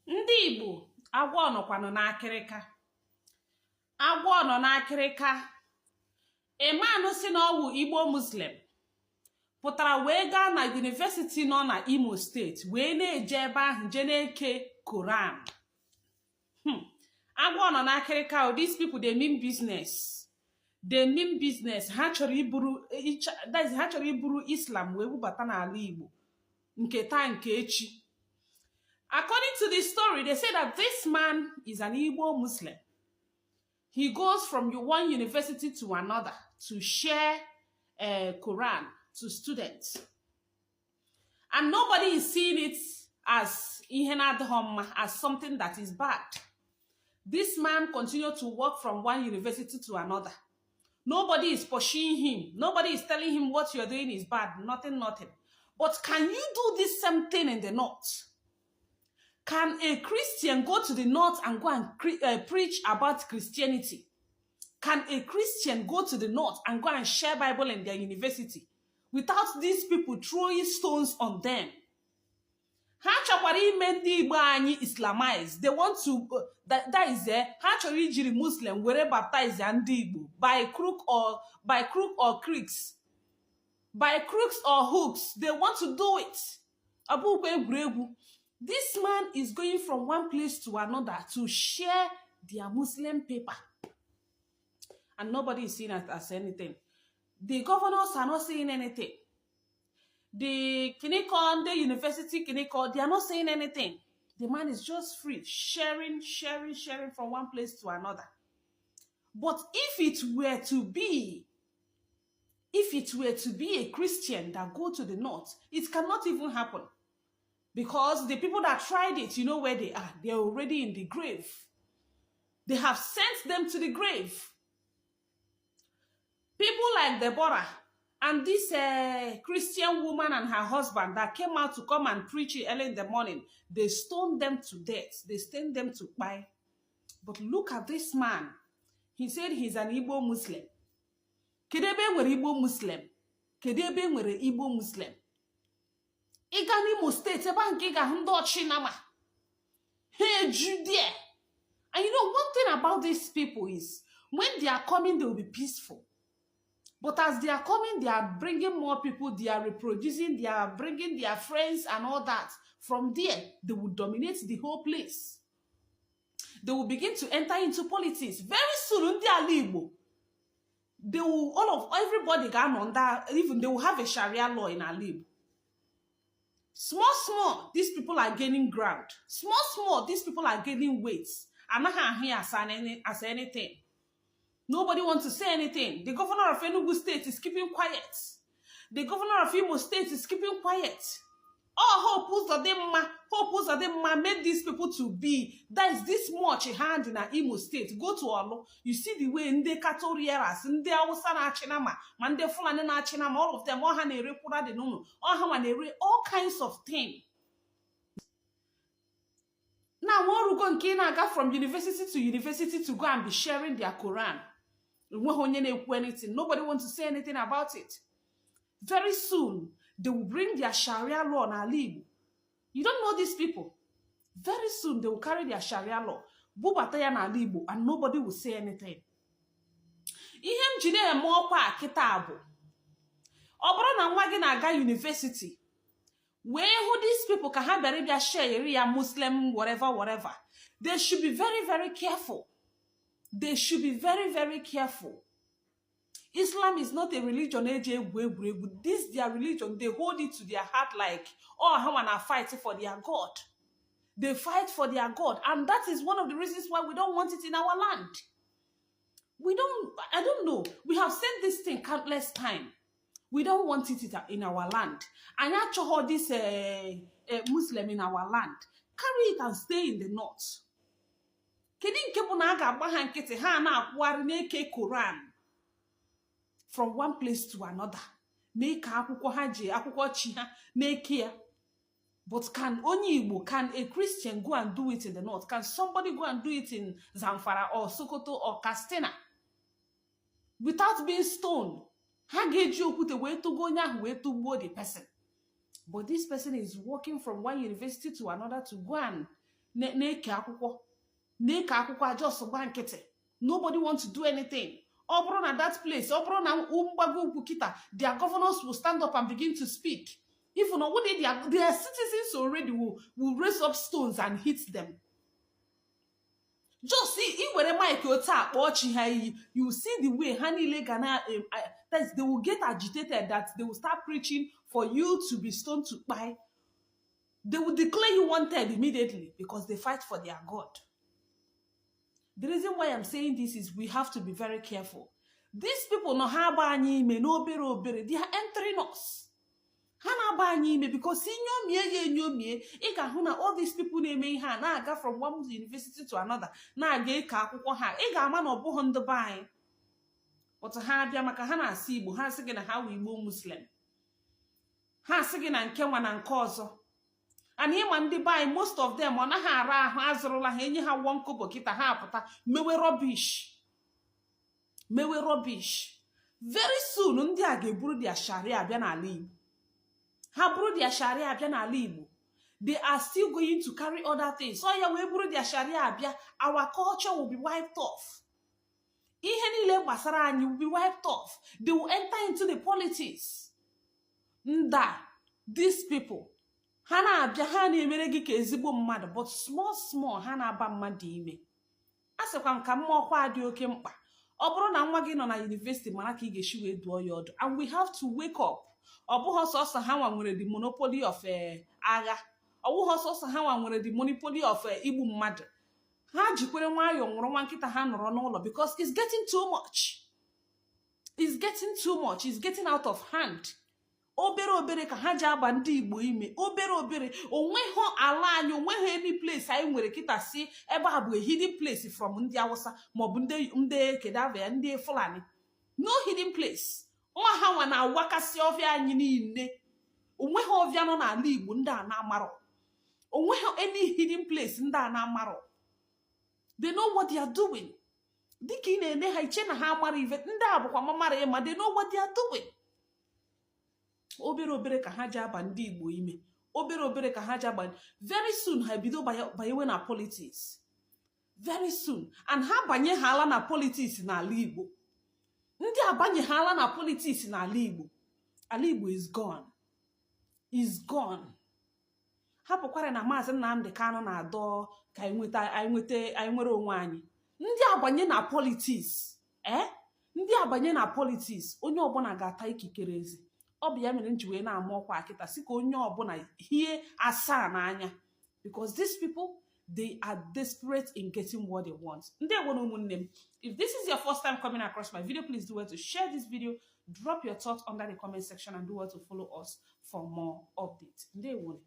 Ndị Igbo agwọ nọkwanụ n'akịrịka. Agwọ nọ n'akịrịka. Emanụ si na ọwụ Igbo Muslim pụtara wee gaa na yunivesiti nọ na Imo steeti wee na-eje ebe ahụ je na-eke Koran. Agwọ nọ n'akịrịka. These people they mean business. They mean business. Ha chọrọ iburu Islam wee bubata n'ala Igbo nke taa nke echi. According to the story, they say that this man is an Igbo Muslim. He goes from one university to another to share Quran to students. And nobody is seeing it as as something that is bad. This man continued to walk from one university to another. Nobody is pushing him. Nobody is telling him what you're doing is bad. Nothing. But can you do this same thing in the north? Can a Christian go to the north and go and preach about Christianity? Can a Christian go to the north and go and share Bible in their university without these people throwing stones on them? Ha chọkwara ime ndị Igbo anyị Islamize. They want to, that is there. Ha chọrọ ijiri Muslim were baptize ndị Igbo by crook or crooks. By crooks or hooks. They want to do it. Abukwe egwuregwu. This man is going from one place to another to share their Muslim paper. And nobody is seeing it as anything. The governors are not saying anything. The Kinikon, the university Kinikon, they are not saying anything. The man is just free, sharing from one place to another. But if it were to be a Christian that go to the north, it cannot even happen. Because the people that tried it, you know where they are. They're already in the grave. They have sent them to the grave. People like Deborah and this Christian woman and her husband that came out to come and preach early in the morning, they stoned them to death. They stoned them to die. But look at this man. He said he's an Igbo Muslim. Kedebe nwere Igbo Muslim. Kedebe nwere Igbo Muslim. Iga n'Imo State, ebe nke ga ndị ọchịnama. Hey, Judea. And you know, one thing about these people is, when they are coming, they will be peaceful. But as they are coming, they are bringing more people, they are reproducing, they are bringing their friends and all that. From there, they will dominate the whole place. They will begin to enter into politics. Very soon, ndị ala Igbo, they will, everybody ga under, even they will have a Sharia law in ala Igbo. Small, these people are gaining ground. Small, these people are gaining weight. I'm not here as anything. Nobody wants to say anything. The governor of Enugu State is keeping quiet. The governor of Imo State is keeping quiet. Hope Uzodimma made these people to be. There is this much hand in Imo State. Go to Olo. You see the way in the cattle rearers, in the Awusa na Chinama, Mande Fulani na Chinama, all of them, all kinds of things. Now, one got from university to university to go and be sharing their Quran. Nobody wants to say anything about it. Very soon, they will bring their Sharia law on Igbo. You don't know these people. Very soon, they will carry their Sharia law. Bubataya na Igbo, and nobody will say anything. Ihe mjide emokwa akita bụ. Oboro na nwa gị na-aga university. Where who these people can have a share Muslim, whatever. They should be very careful. They should be very careful. Islam is not a religion. This their religion. They hold it to their heart like, oh, how wanna fight for their God. They fight for their God. And that is one of the reasons why we don't want it in our land. I don't know. We have said this thing countless times. We don't want it in our land. And actually, this Muslim in our land, carry it and stay in the north. Quran from one place to another. But can a Christian go and do it in the north? Can somebody go and do it in Zamfara or Sokoto or Katsina without being stoned? Ha ga-eji okwute wee tụgo onye ahụ wee tụgbuo the person. But this person is walking from one university to another to go and na-eke akwụkwọ just gba nkịtị. Nobody wants to do anything. Ọ bụrụ na that place, ọ bụrụ na mgbago ugwu kịta, their governors will stand up and begin to speak. Even though their citizens already will raise up stones and hit them. Just see, were Mike you see the way they will get agitated, that they will start preaching for you to be stoned to buy. They will declare you wanted immediately because they fight for their God. The reason why I'm saying this is we have to be very careful. These people no have any me no obere. They are entering us. Hana ba any because all these people name na go from one university to another. Na ga ka akwụkwọ ha. Ị ga ama na obo ndị bai. But ha bịa maka ha na si Igbo, ha sị gị na ha wụ Igbo Muslim. Ha sị gị na nke nwa na nke ọzọ. And him and the buy, most of them on a hara hazrola henye ha one kobo kita hapata mewe rubbish. Mewe rubbish. Very soon undi age buru dia sharia bia na Igbo. Ha buru dia sharia bia na Igbo. They are still going to carry other things. So ya we buru dia sharia bia, our culture will be wiped off. Ihe niile gbasara anyị will be wiped off. They will enter into the politics. Nda, these people ha na-abịa ha na-emere gị ka ezigbo mmadụ, but small ha na-aba mmadụ ime. A sịkwa m ka mmụọkwa dị oke mkpa. Ọ bụrụ na nwa gị nọ na university mara ka ị ga-esi wee duo ya ọdụ, and we have to wake up. Ọ bụghị sọsọ ha nwa nwere the monopoly of agha. Ọ bụghị sọsọ ha nwa nwere the monopoly of igbu mmadụ. Ha jikwere nwayọọ nwụrụ nwa nkịta ha nọrọ n'ụlọ because it's getting too much. It's getting too much. It's getting out of hand. Obere ka ha ji aba ndị Igbo ime. Obere onweghị ala anyị, onweghị any place anyị nwere kịta si ebe a bụ a hidden place from ndị Hausa maọbụ ndị Kedavia, ndị Fulani. No hidden place. Nwa ha nwa na-awakasị ọfịa anyị niile. Onweghị ọfịa nọ n'ala Igbo ndị a na-amarọ. Onweghị any hidden place ndị a na-amarọ. They know what they are doing. Dịka ị na-ene ha iche na ha amara ive, ndị a bụkwa mamara ya, ma they know what they are doing. Obere ka ha ji aba ndị Igbo ime. Obere ka ha ji aba. Very soon ha bido banyewe na politics. Very soon. And ha banye ha ala na politics n'ala Igbo. Ndị abanye ha ala na politics n'ala Igbo. Ala Igbo is gone. Is gone. Ha pụkwara na Maazị Nnamdi Kanu na-adọ ka anyị nwere onwe anyị. Ndị abanye na politics. Ndị abanye na politics, onye ọbụla ga-ata ikikere ezi. Ọ bụ ya mere nji wee na-ama ọkwa akịta si ka onye ọbụla hie asaa n'anya, because these people, they are desperate in getting what they want. Ndewo ụmụnne m. If this is your first time coming across my video, please do well to share this video, drop your thoughts under the comment section, and do well to follow us for more updates. Ndewo.